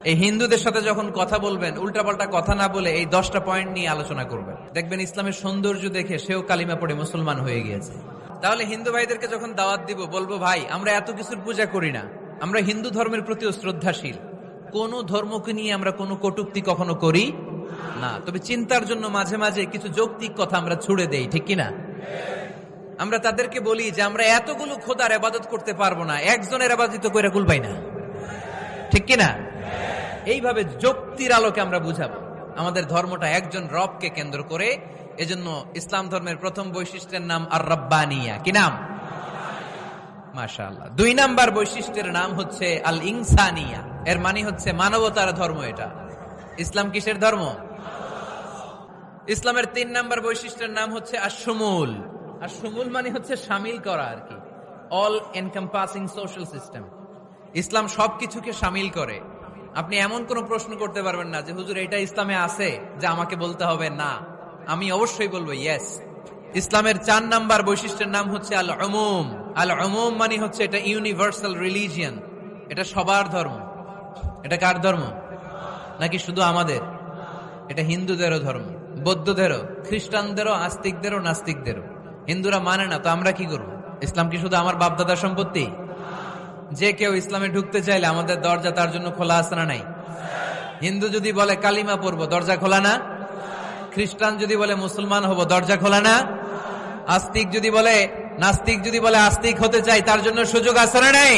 এই হিন্দুদের সাথে যখন কথা বলবেন, উল্টাপাল্টা কথা না বলে এই 10টা পয়েন্ট নিয়ে আলোচনা করবেন। দেখবেন ইসলামের সৌন্দর্য দেখে সেও কালিমা পড়ে মুসলমান হয়ে গিয়েছে। তাহলে হিন্দু ভাইদেরকে যখন দাওয়াত দিব, বলবো ভাই আমরা এত কিছুর পূজা করি না, আমরা হিন্দু ধর্মের প্রতিও শ্রদ্ধাশীল, কোন ধর্মকে নিয়ে আমরা কোনো কটূক্তি কখনো করি না। তবে চিন্তার জন্য মাঝে মাঝে কিছু যৌক্তিক কথা আমরা ছুড়ে দেই, ঠিক কিনা? আমরা তাদেরকে বলি যে আমরা এতগুলো খোদার ইবাদত করতে পারবো না, একজনের ইবাদত করে কুলপাই না, ঠিক কিনা? এইভাবে যুক্তির আলোকে আমরা বুঝাবো আমাদের ধর্মটা একজন রবকে কেন্দ্র করে। এজন্য ইসলাম ধর্মের প্রথম বৈশিষ্ট্যের নাম আর রব্বানিয়া। কি নাম? মাশাআল্লাহ। 2 নাম্বার বৈশিষ্ট্যের নাম হচ্ছে আল ইনসানিয়া। এর মানে হচ্ছে মানবতার ধর্ম। এটা ইসলাম কিসের ধর্ম? ইসলামের 3 নাম্বার বৈশিষ্ট্যের নাম হচ্ছে আশ-শুমুল। আশ-শুমুল মানে হচ্ছে শামিল করা আর কি, অল এনকম্পাসিং সোশ্যাল সিস্টেম। ইসলাম সবকিছুকে শামিল করে। আপনি এমন কোন প্রশ্ন করতে পারবেন না যে হুজুর এটা ইসলামে আছে যে আমাকে বলতে হবে না, আমি অবশ্যই বলবো ইয়েস। ইসলামের 4 নাম্বার বৈশিষ্ট্যের নাম হচ্ছে আল উমুম। আল উমুম মানে হচ্ছে এটা ইউনিভার্সাল রিলিজিয়ন, এটা সবার ধর্ম। এটা কার ধর্ম? নাকি শুধু আমাদের? এটা হিন্দুদেরও ধর্ম, বৌদ্ধদেরও, খ্রিস্টানদেরও, আস্তিকদেরও, নাস্তিকদেরও। হিন্দুরা মানে না তো আমরা কি করবো? ইসলাম কি শুধু আমার বাপদাদার সম্পত্তি? যে কেউ ইসলামে ঢুকতে চাইলে আমাদের দরজা তার জন্য খোলা আছে না নাই? হিন্দু যদি বলে কালিমা পড়বো, দরজা খোলা না? খ্রিস্টান যদি বলে মুসলমান হব, দরজা খোলা না? আস্তিক যদি বলে, নাস্তিক যদি বলে আস্তিক হতে চাই, তার জন্য সুযোগ আছে না নাই?